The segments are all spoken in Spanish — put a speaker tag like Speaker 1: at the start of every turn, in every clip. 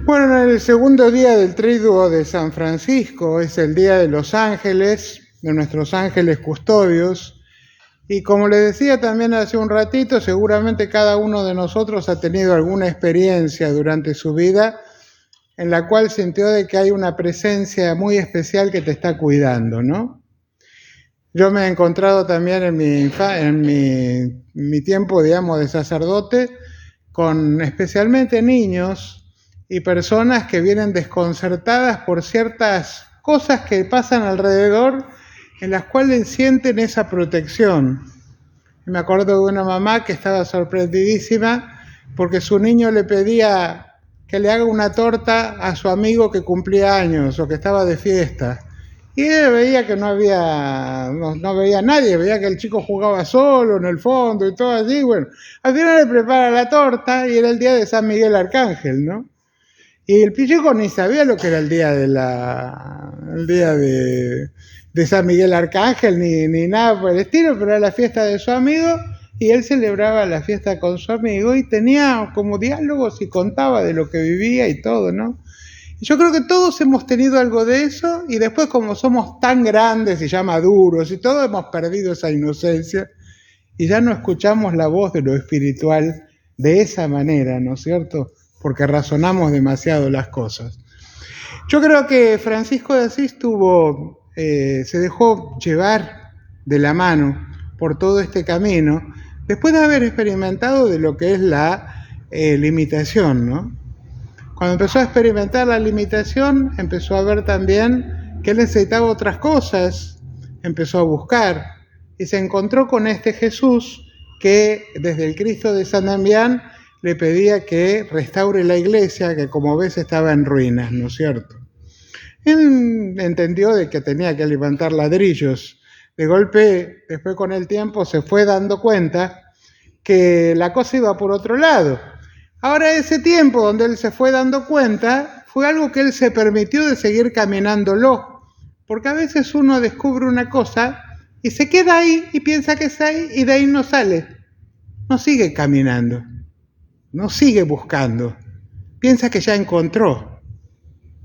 Speaker 1: Bueno, en el segundo día del Triduo de San Francisco es el día de los ángeles, de nuestros ángeles custodios. Y como les decía también hace un ratito, seguramente cada uno de nosotros ha tenido alguna experiencia durante su vida en la cual sintió de que hay una presencia muy especial que te está cuidando, ¿no? Yo me he encontrado también en mi tiempo, digamos, de sacerdote, con especialmente niños y personas que vienen desconcertadas por ciertas cosas que pasan alrededor en las cuales sienten esa protección. Me acuerdo de una mamá que estaba sorprendidísima porque su niño le pedía que le haga una torta a su amigo que cumplía años o que estaba de fiesta. Y ella veía que no veía a nadie, veía que el chico jugaba solo en el fondo y todo así. Bueno, al final le prepara la torta y era el día de San Miguel Arcángel, ¿no? Y el chico ni sabía lo que era el día de San Miguel Arcángel ni nada por el estilo, pero era la fiesta de su amigo y él celebraba la fiesta con su amigo y tenía como diálogos y contaba de lo que vivía y todo, ¿no? Yo creo que todos hemos tenido algo de eso y después como somos tan grandes y ya maduros y todos hemos perdido esa inocencia y ya no escuchamos la voz de lo espiritual de esa manera, ¿no es cierto? Porque razonamos demasiado las cosas. Yo creo que Francisco de Asís se dejó llevar de la mano por todo este camino después de haber experimentado de lo que es la limitación, ¿no? Cuando empezó a experimentar la limitación, empezó a ver también que él necesitaba otras cosas, empezó a buscar y se encontró con este Jesús que desde el Cristo de San Damián le pedía que restaure la iglesia que como ves estaba en ruinas, ¿no es cierto? Él entendió de que tenía que levantar ladrillos. De golpe, después con el tiempo, se fue dando cuenta que la cosa iba por otro lado. Ahora ese tiempo donde él se fue dando cuenta fue algo que él se permitió de seguir caminándolo, porque a veces uno descubre una cosa y se queda ahí y piensa que es ahí y de ahí no sale, no sigue caminando, no sigue buscando, piensa que ya encontró.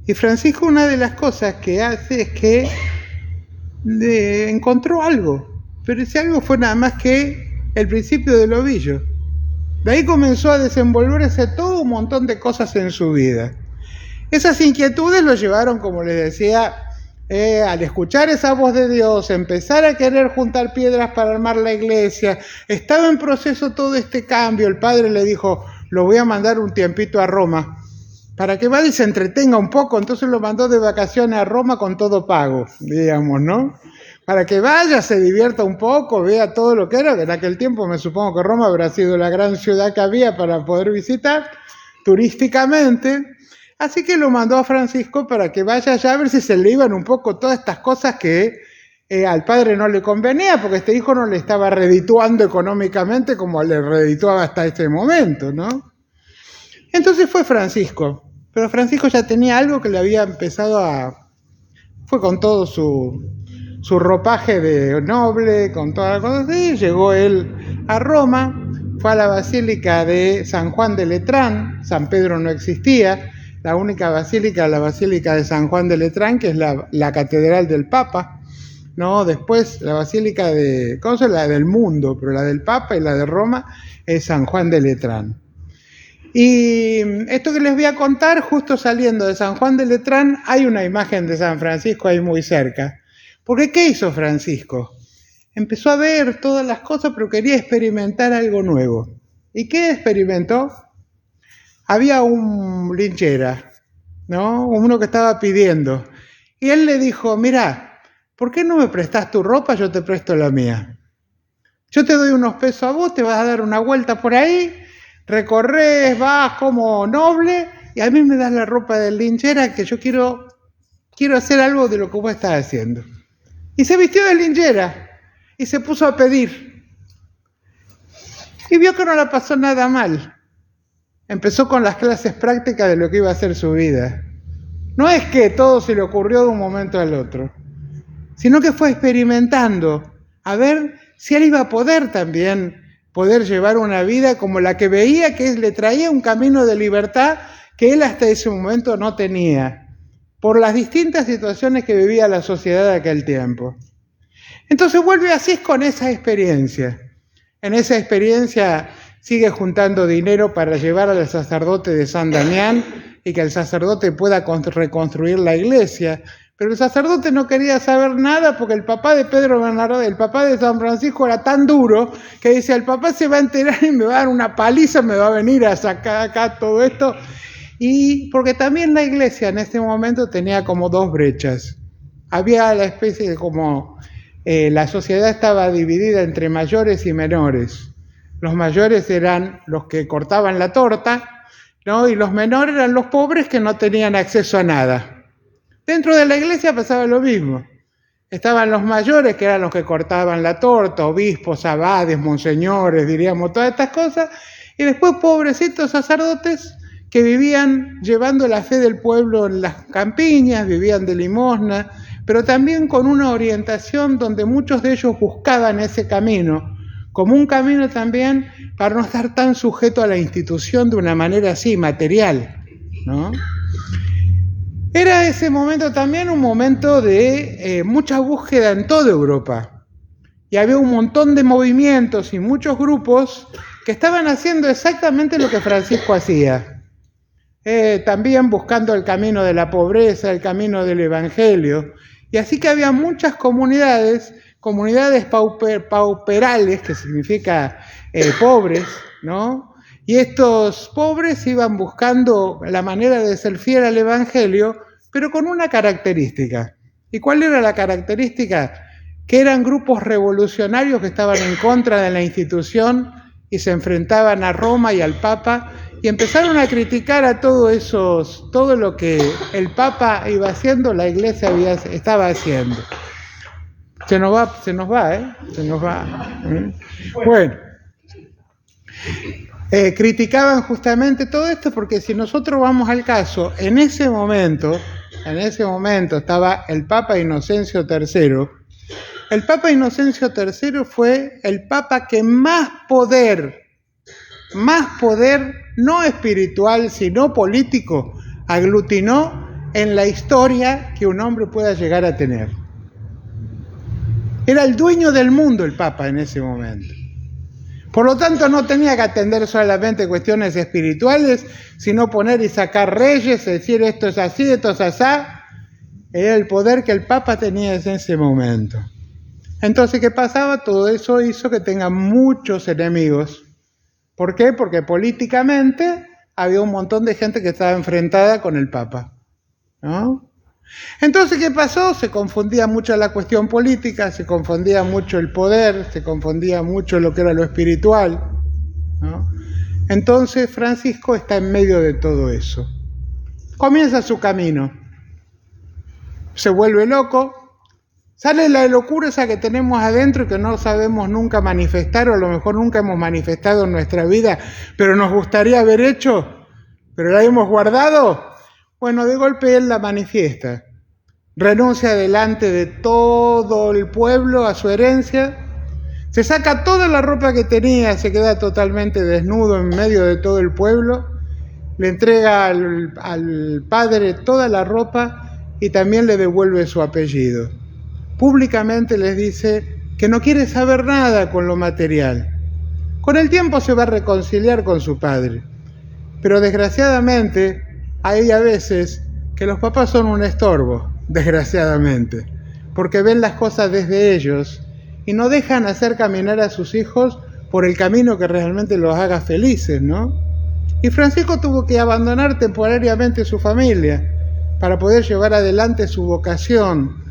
Speaker 1: Y Francisco una de las cosas que hace es que encontró algo, pero ese algo fue nada más que el principio del ovillo. De ahí comenzó a desenvolverse todo un montón de cosas en su vida. Esas inquietudes lo llevaron, como les decía, al escuchar esa voz de Dios, empezar a querer juntar piedras para armar la iglesia. Estaba en proceso todo este cambio. El padre le dijo, lo voy a mandar un tiempito a Roma, para que vaya y se entretenga un poco. Entonces lo mandó de vacaciones a Roma con todo pago, digamos, ¿no? Para que vaya, se divierta un poco, vea todo lo que era, que en aquel tiempo me supongo que Roma habrá sido la gran ciudad que había para poder visitar turísticamente. Así que lo mandó a Francisco para que vaya allá a ver si se le iban un poco todas estas cosas que al padre no le convenía, porque este hijo no le estaba redituando económicamente como le redituaba hasta este momento, ¿no? Entonces fue Francisco, pero Francisco ya tenía algo que le había empezado fue con todo su ropaje de noble, con todas las cosas así, llegó él a Roma, fue a la basílica de San Juan de Letrán. San Pedro no existía, la única basílica, la basílica de San Juan de Letrán, que es la catedral del Papa, ¿no? Después la basílica la del mundo, pero la del Papa y la de Roma es San Juan de Letrán. Y esto que les voy a contar, justo saliendo de San Juan de Letrán, hay una imagen de San Francisco ahí muy cerca. Porque ¿qué hizo Francisco? Empezó a ver todas las cosas, pero quería experimentar algo nuevo. ¿Y qué experimentó? Había un linchera, ¿no? Uno que estaba pidiendo. Y él le dijo, mirá, ¿por qué no me prestás tu ropa? Yo te presto la mía. Yo te doy unos pesos a vos, te vas a dar una vuelta por ahí, recorres, vas como noble, y a mí me das la ropa del linchera que yo quiero hacer algo de lo que vos estás haciendo. Y se vistió de linchera y se puso a pedir. Y vio que no la pasó nada mal. Empezó con las clases prácticas de lo que iba a ser su vida. No es que todo se le ocurrió de un momento al otro, sino que fue experimentando a ver si él iba a poder también llevar una vida como la que veía que le traía un camino de libertad que él hasta ese momento no tenía, por las distintas situaciones que vivía la sociedad de aquel tiempo. Entonces vuelve Asís con esa experiencia. En esa experiencia sigue juntando dinero para llevar al sacerdote de San Damián y que el sacerdote pueda reconstruir la iglesia. Pero el sacerdote no quería saber nada porque el papá de Pedro Bernardo, el papá de San Francisco, era tan duro que decía, el papá se va a enterar y me va a dar una paliza, me va a venir a sacar acá todo esto. Y porque también la iglesia en este momento tenía como dos brechas. Había la especie de como... la sociedad estaba dividida entre mayores y menores. Los mayores eran los que cortaban la torta, ¿no? Y los menores eran los pobres que no tenían acceso a nada. Dentro de la iglesia pasaba lo mismo. Estaban los mayores, que eran los que cortaban la torta, obispos, abades, monseñores, diríamos, todas estas cosas, y después pobrecitos sacerdotes que vivían llevando la fe del pueblo en las campiñas, vivían de limosna, pero también con una orientación donde muchos de ellos buscaban ese camino, como un camino también para no estar tan sujeto a la institución de una manera así, material, ¿no? Era ese momento también un momento de mucha búsqueda en toda Europa. Y había un montón de movimientos y muchos grupos que estaban haciendo exactamente lo que Francisco hacía. También buscando el camino de la pobreza, el camino del evangelio. Y así que había muchas comunidades pauperales, que significa pobres, ¿no? Y estos pobres iban buscando la manera de ser fiel al evangelio, pero con una característica. ¿Y cuál era la característica? Que eran grupos revolucionarios que estaban en contra de la institución y se enfrentaban a Roma y al Papa, y empezaron a criticar a todo lo que el Papa iba haciendo, la Iglesia estaba haciendo. Se nos va. Bueno, criticaban justamente todo esto porque si nosotros vamos al caso, en ese momento estaba el Papa Inocencio III. El Papa Inocencio III fue el Papa que más poder, no espiritual, sino político, aglutinó en la historia que un hombre pueda llegar a tener. Era el dueño del mundo el Papa en ese momento. Por lo tanto, no tenía que atender solamente cuestiones espirituales, sino poner y sacar reyes, decir esto es así, esto es asá. Era el poder que el Papa tenía en ese momento. Entonces, ¿qué pasaba? Todo eso hizo que tenga muchos enemigos. ¿Por qué? Porque políticamente había un montón de gente que estaba enfrentada con el Papa, ¿no? Entonces, ¿qué pasó? Se confundía mucho la cuestión política, se confundía mucho el poder, se confundía mucho lo que era lo espiritual, ¿no? Entonces, Francisco está en medio de todo eso. Comienza su camino. Se vuelve loco. Sale la locura esa que tenemos adentro y que no sabemos nunca manifestar, o a lo mejor nunca hemos manifestado en nuestra vida, pero nos gustaría haber hecho, pero la hemos guardado. Bueno, de golpe él la manifiesta. Renuncia delante de todo el pueblo a su herencia. Se saca toda la ropa que tenía, se queda totalmente desnudo en medio de todo el pueblo. Le entrega al padre toda la ropa y también le devuelve su apellido. Públicamente les dice que no quiere saber nada con lo material. Con el tiempo se va a reconciliar con su padre. Pero desgraciadamente hay a veces que los papás son un estorbo, desgraciadamente, porque ven las cosas desde ellos y no dejan hacer caminar a sus hijos por el camino que realmente los haga felices, ¿no? Y Francisco tuvo que abandonar temporariamente su familia para poder llevar adelante su vocación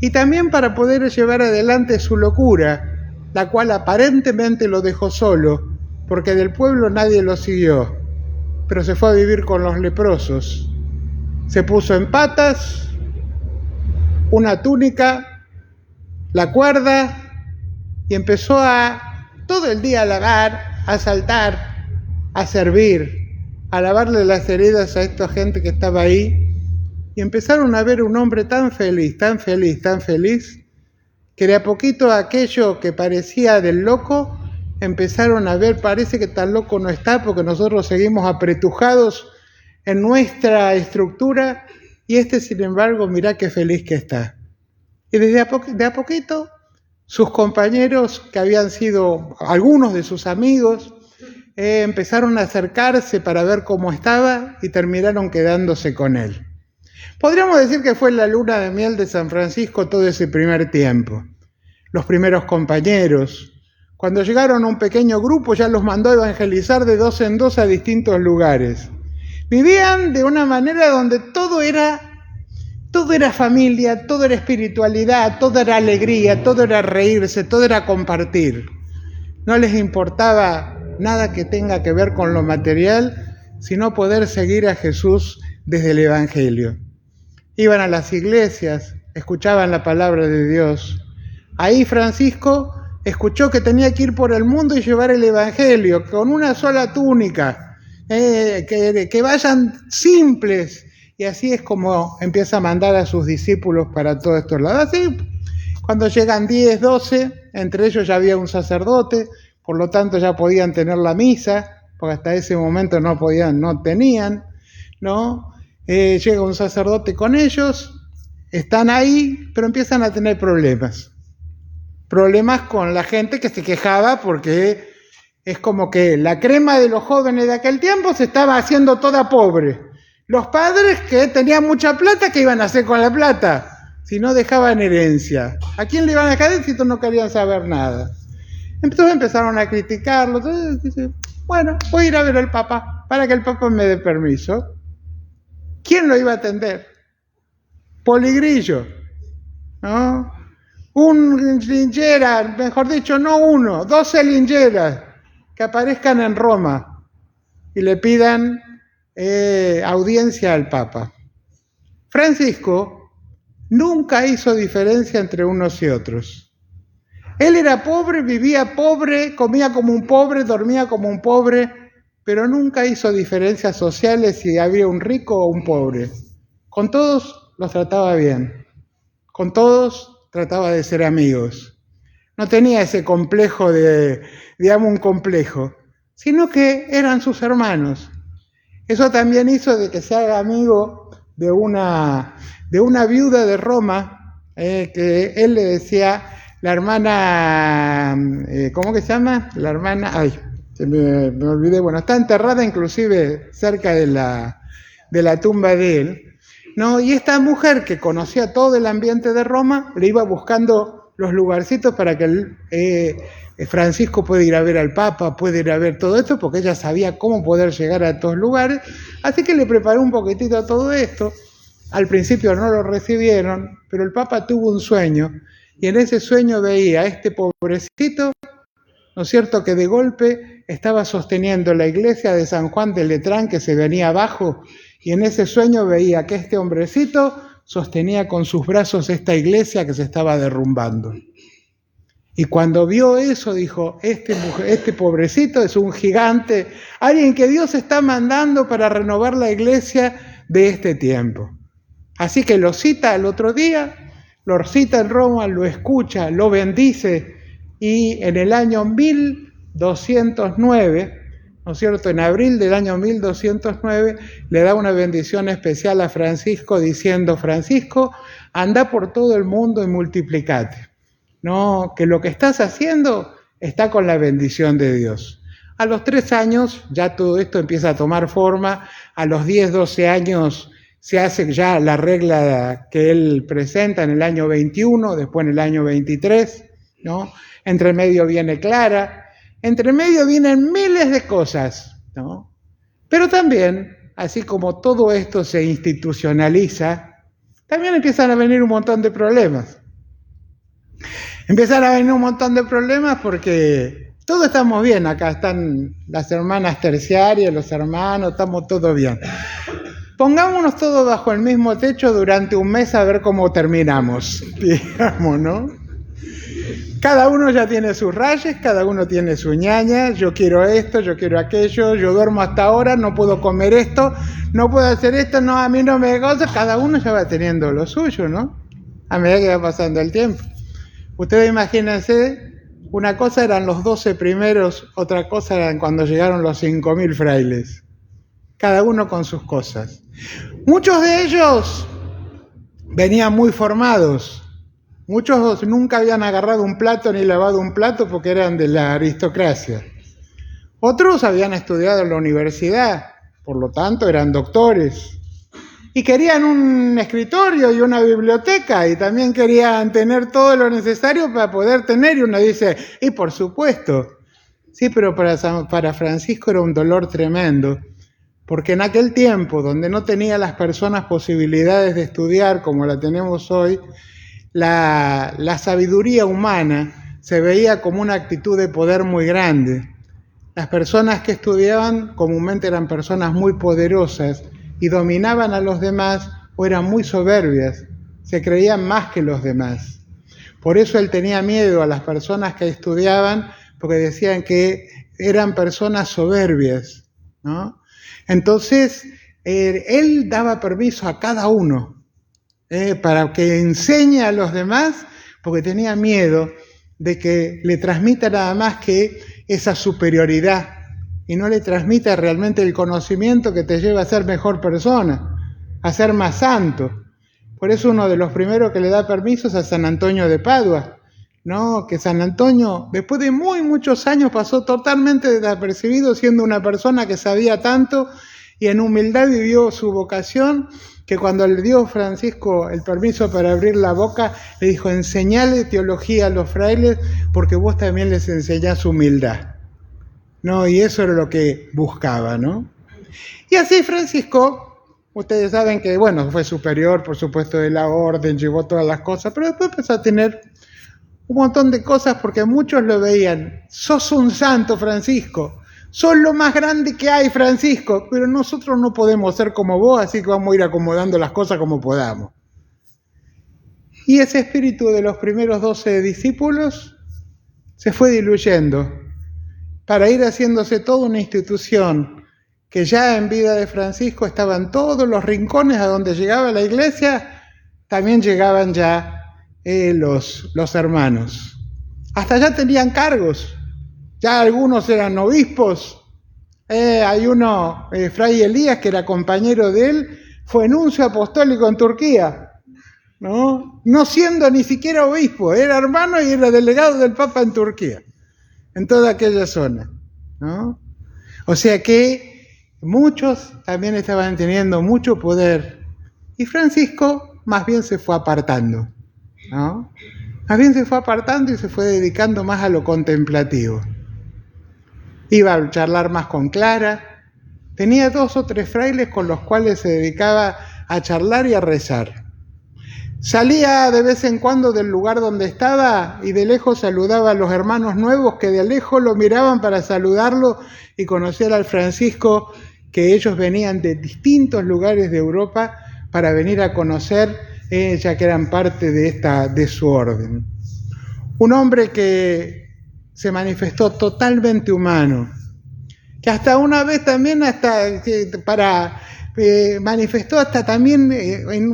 Speaker 1: y también para poder llevar adelante su locura, la cual aparentemente lo dejó solo, porque del pueblo nadie lo siguió, pero se fue a vivir con los leprosos. Se puso en patas, una túnica, la cuerda, y empezó a todo el día a lavar, a saltar, a servir, a lavarle las heridas a esta gente que estaba ahí. Y empezaron a ver un hombre tan feliz, que de a poquito aquello que parecía del loco, empezaron a ver, parece que tan loco no está, porque nosotros seguimos apretujados en nuestra estructura, y sin embargo, mirá qué feliz que está. Y de a poquito, sus compañeros, que habían sido algunos de sus amigos, empezaron a acercarse para ver cómo estaba y terminaron quedándose con él. Podríamos decir que fue la luna de miel de San Francisco todo ese primer tiempo. Los primeros compañeros, cuando llegaron a un pequeño grupo, ya los mandó a evangelizar de 2 en 2 a distintos lugares. Vivían de una manera donde todo era familia, todo era espiritualidad, todo era alegría, todo era reírse, todo era compartir. No les importaba nada que tenga que ver con lo material, sino poder seguir a Jesús desde el Evangelio. Iban a las iglesias, escuchaban la palabra de Dios. Ahí Francisco escuchó que tenía que ir por el mundo y llevar el Evangelio con una sola túnica, que vayan simples. Y así es como empieza a mandar a sus discípulos para todos estos lados. Así, cuando llegan 10, 12, entre ellos ya había un sacerdote, por lo tanto ya podían tener la misa, porque hasta ese momento no tenían, ¿no? Llega un sacerdote con ellos, están ahí, pero empiezan a tener problemas. Problemas con la gente que se quejaba porque es como que la crema de los jóvenes de aquel tiempo se estaba haciendo toda pobre. Los padres que tenían mucha plata, ¿qué iban a hacer con la plata? Si no dejaban herencia. ¿A quién le iban a dejar si no querían saber nada? Entonces empezaron a criticarlo. Entonces dice, bueno, voy a ir a ver al Papa para que el Papa me dé permiso. ¿Quién lo iba a atender? Poligrillo, ¿no? Un linchera, mejor dicho, no uno, 12 lincheras que aparezcan en Roma y le pidan audiencia al Papa. Francisco nunca hizo diferencia entre unos y otros. Él era pobre, vivía pobre, comía como un pobre, dormía como un pobre, pero nunca hizo diferencias sociales si había un rico o un pobre. Con todos los trataba bien, con todos trataba de ser amigos. No tenía ese complejo un complejo, sino que eran sus hermanos. Eso también hizo de que se haga amigo de una viuda de Roma, que él le decía, la hermana, ¿cómo que se llama? La hermana, me olvidé, bueno, está enterrada inclusive cerca de la tumba de él, ¿no? Y esta mujer que conocía todo el ambiente de Roma, le iba buscando los lugarcitos para que Francisco pueda ir a ver al Papa, puede ir a ver todo esto, porque ella sabía cómo poder llegar a estos lugares, así que le preparó un poquitito todo esto. Al principio no lo recibieron, pero el Papa tuvo un sueño, y en ese sueño veía a este pobrecito, ¿no es cierto?, que de golpe estaba sosteniendo la iglesia de San Juan de Letrán que se venía abajo, y en ese sueño veía que este hombrecito sostenía con sus brazos esta iglesia que se estaba derrumbando. Y cuando vio eso dijo, este pobrecito es un gigante, alguien que Dios está mandando para renovar la iglesia de este tiempo. Así que lo cita al otro día, lo cita en Roma, lo escucha, lo bendice, y en el año 1209, ¿no es cierto?, en abril del año 1209, le da una bendición especial a Francisco diciendo, Francisco, anda por todo el mundo y multiplicate. No, que lo que estás haciendo está con la bendición de Dios. A los 3 años ya todo esto empieza a tomar forma, a los 10, 12 años se hace ya la regla que él presenta en el año 21, después en el año 23, ¿no? Entre medio viene Clara, entre medio vienen miles de cosas, ¿no? Pero también, así como todo esto se institucionaliza, también empiezan a venir un montón de problemas. Empiezan a venir un montón de problemas porque todos estamos bien, acá están las hermanas terciarias, los hermanos, estamos todos bien. Pongámonos todos bajo el mismo techo durante un mes a ver cómo terminamos, digamos, ¿no? Cada uno ya tiene sus rayes, cada uno tiene su ñaña, yo quiero esto, yo quiero aquello, yo duermo hasta ahora, no puedo comer esto, no puedo hacer esto, no, a mí no me goza, cada uno ya va teniendo lo suyo, ¿no? A medida que va pasando el tiempo. Ustedes imagínense, una cosa eran los 12 primeros, otra cosa eran cuando llegaron los 5.000 frailes. cada uno con sus cosas. Muchos de ellos venían muy formados, muchos nunca habían agarrado un plato ni lavado un plato porque eran de la aristocracia. Otros habían estudiado en la universidad, por lo tanto eran doctores. Y querían un escritorio y una biblioteca y también querían tener todo lo necesario para poder tener. Y uno dice, y por supuesto, sí, pero para Francisco era un dolor tremendo, porque en aquel tiempo, donde no tenía las personas posibilidades de estudiar como la tenemos hoy, la sabiduría humana se veía como una actitud de poder muy grande. Las personas que estudiaban comúnmente eran personas muy poderosas y dominaban a los demás o eran muy soberbias, se creían más que los demás. Por eso él tenía miedo a las personas que estudiaban, porque decían que eran personas soberbias, ¿no? Entonces, él daba permiso a cada uno para que enseñe a los demás, porque tenía miedo de que le transmita nada más que esa superioridad y no le transmita realmente el conocimiento que te lleva a ser mejor persona, a ser más santo. Por eso uno de los primeros que le da permisos a San Antonio de Padua, ¿no? Que San Antonio, después de muchos años, pasó totalmente desapercibido, siendo una persona que sabía tanto y en humildad vivió su vocación, que cuando le dio Francisco el permiso para abrir la boca, le dijo, enseñale teología a los frailes, porque vos también les enseñás humildad. ¿No? Y eso era lo que buscaba, ¿no? Y así Francisco, ustedes saben que, bueno, fue superior, por supuesto, de la orden, llevó todas las cosas, pero después empezó a tener un montón de cosas porque muchos lo veían. Sos un santo, Francisco. Sos lo más grande que hay, Francisco. Pero nosotros no podemos ser como vos, así que vamos a ir acomodando las cosas como podamos. Y ese espíritu de los primeros 12 discípulos se fue diluyendo para ir haciéndose toda una institución que ya en vida de Francisco estaban todos los rincones a donde llegaba la iglesia, también llegaban ya los hermanos. Hasta ya tenían cargos, ya algunos eran obispos. Hay uno, Fray Elías, que era compañero de él, fue nuncio apostólico en Turquía, ¿no? No siendo ni siquiera obispo, era hermano y era delegado del Papa en Turquía, en toda aquella zona, ¿no? O sea que muchos también estaban teniendo mucho poder y Francisco más bien se fue apartando, ¿no? Más bien se fue apartando y se fue dedicando más a lo contemplativo. Iba a charlar más con Clara, tenía 2 o 3 frailes con los cuales se dedicaba a charlar y a rezar. Salía de vez en cuando del lugar donde estaba y de lejos saludaba a los hermanos nuevos que de lejos lo miraban para saludarlo y conocer al Francisco, que ellos venían de distintos lugares de Europa para venir a conocer, ya que eran parte de su orden. Un hombre que se manifestó totalmente humano, que hasta una vez también manifestó hasta también en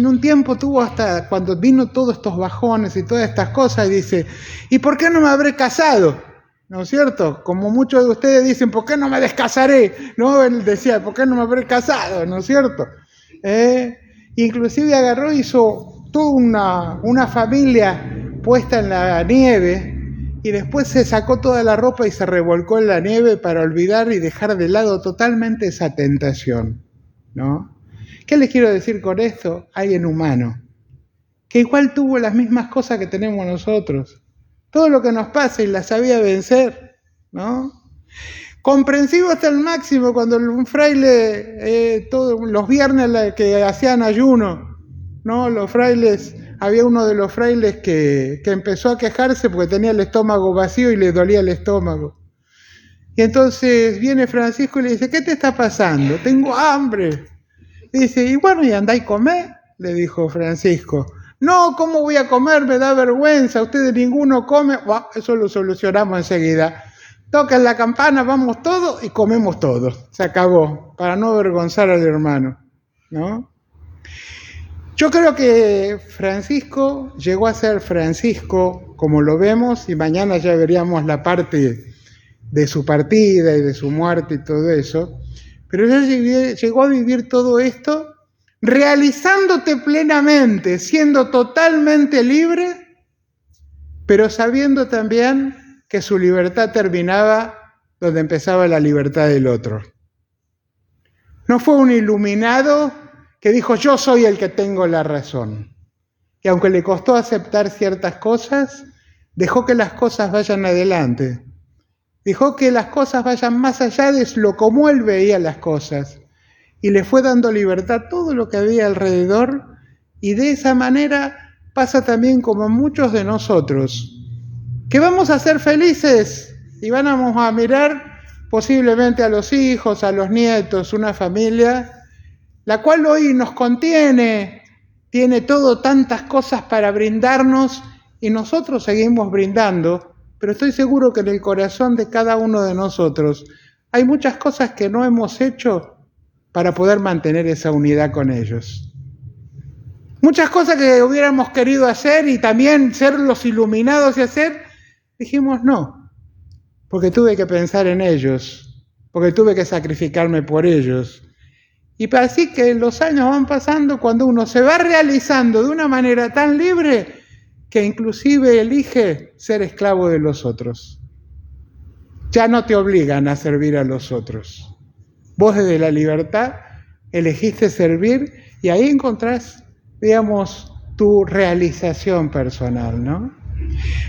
Speaker 1: un tiempo tuvo hasta cuando vino todos estos bajones y todas estas cosas, dice, ¿y por qué no me habré casado? ¿No es cierto? Como muchos de ustedes dicen, ¿por qué no me descasaré? ¿No? Él decía, ¿por qué no me habré casado? ¿No es cierto? Inclusive agarró y hizo toda una familia puesta en la nieve y después se sacó toda la ropa y se revolcó en la nieve para olvidar y dejar de lado totalmente esa tentación, ¿no? ¿Qué les quiero decir con esto? Alguien humano, que igual tuvo las mismas cosas que tenemos nosotros, todo lo que nos pasa y las sabía vencer, ¿no? Comprensivo hasta el máximo cuando un fraile, todos los viernes que hacían ayuno, ¿no? Los frailes, había uno de los frailes que empezó a quejarse porque tenía el estómago vacío y le dolía el estómago. Y entonces viene Francisco y le dice, ¿qué te está pasando? Tengo hambre. Y dice, y bueno, ¿y andá y comé? Le dijo Francisco. No, ¿cómo voy a comer? Me da vergüenza, ustedes ninguno come. Bueno, eso lo solucionamos enseguida. Tocan la campana, vamos todos y comemos todos. Se acabó, para no avergonzar al hermano, ¿no? Yo creo que Francisco llegó a ser Francisco, como lo vemos, y mañana ya veríamos la parte de su partida y de su muerte y todo eso, pero ella llegó a vivir todo esto realizándote plenamente, siendo totalmente libre, pero sabiendo también que su libertad terminaba donde empezaba la libertad del otro. No fue un iluminado que dijo, yo soy el que tengo la razón. Y aunque le costó aceptar ciertas cosas, dejó que las cosas vayan adelante. Dejó que las cosas vayan más allá de lo como él veía las cosas. Y le fue dando libertad a todo lo que había alrededor. Y de esa manera pasa también como muchos de nosotros, que vamos a ser felices y vamos a mirar posiblemente a los hijos, a los nietos, una familia, la cual hoy nos contiene, tiene tantas cosas para brindarnos y nosotros seguimos brindando, pero estoy seguro que en el corazón de cada uno de nosotros hay muchas cosas que no hemos hecho para poder mantener esa unidad con ellos. Muchas cosas que hubiéramos querido hacer y también ser los iluminados y hacer, dijimos no, porque tuve que pensar en ellos, porque tuve que sacrificarme por ellos. Y así que los años van pasando cuando uno se va realizando de una manera tan libre que inclusive elige ser esclavo de los otros. Ya no te obligan a servir a los otros. Vos desde la libertad elegiste servir y ahí encontrás, digamos, tu realización personal, ¿no?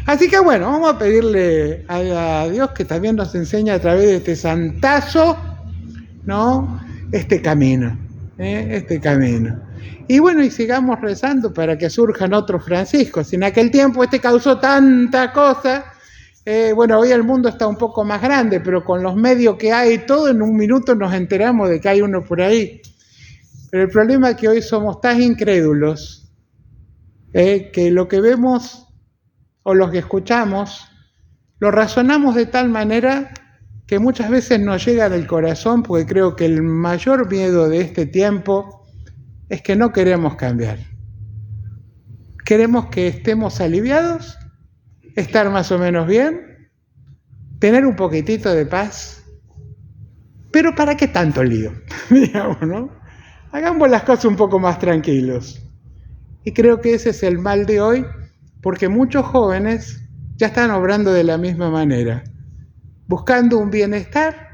Speaker 1: Así que bueno, vamos a pedirle a Dios que también nos enseñe a través de este santazo, ¿no? Este camino. Y bueno, y sigamos rezando para que surjan otros Franciscos. En aquel tiempo causó tanta cosa. Bueno, hoy el mundo está un poco más grande, pero con los medios que hay, todo en un minuto nos enteramos de que hay uno por ahí. Pero el problema es que hoy somos tan incrédulos que lo que vemos o lo que escuchamos, lo razonamos de tal manera que muchas veces nos llega del corazón, porque creo que el mayor miedo de este tiempo es que no queremos cambiar. Queremos que estemos aliviados, estar más o menos bien, tener un poquitito de paz, pero ¿para qué tanto lío? Digamos, ¿no? Hagamos las cosas un poco más tranquilos. Y creo que ese es el mal de hoy, porque muchos jóvenes ya están obrando de la misma manera, buscando un bienestar,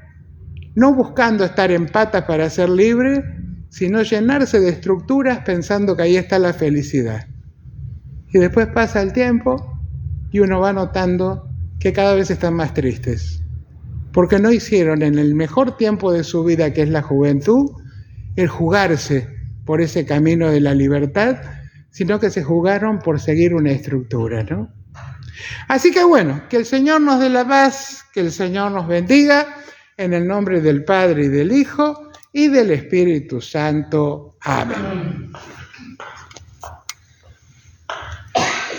Speaker 1: no buscando estar en patas para ser libre, sino llenarse de estructuras pensando que ahí está la felicidad. Y después pasa el tiempo y uno va notando que cada vez están más tristes, porque no hicieron en el mejor tiempo de su vida, que es la juventud, el jugarse por ese camino de la libertad, sino que se jugaron por seguir una estructura, ¿no? Así que bueno, que el Señor nos dé la paz, que el Señor nos bendiga, en el nombre del Padre y del Hijo y del Espíritu Santo. Amén.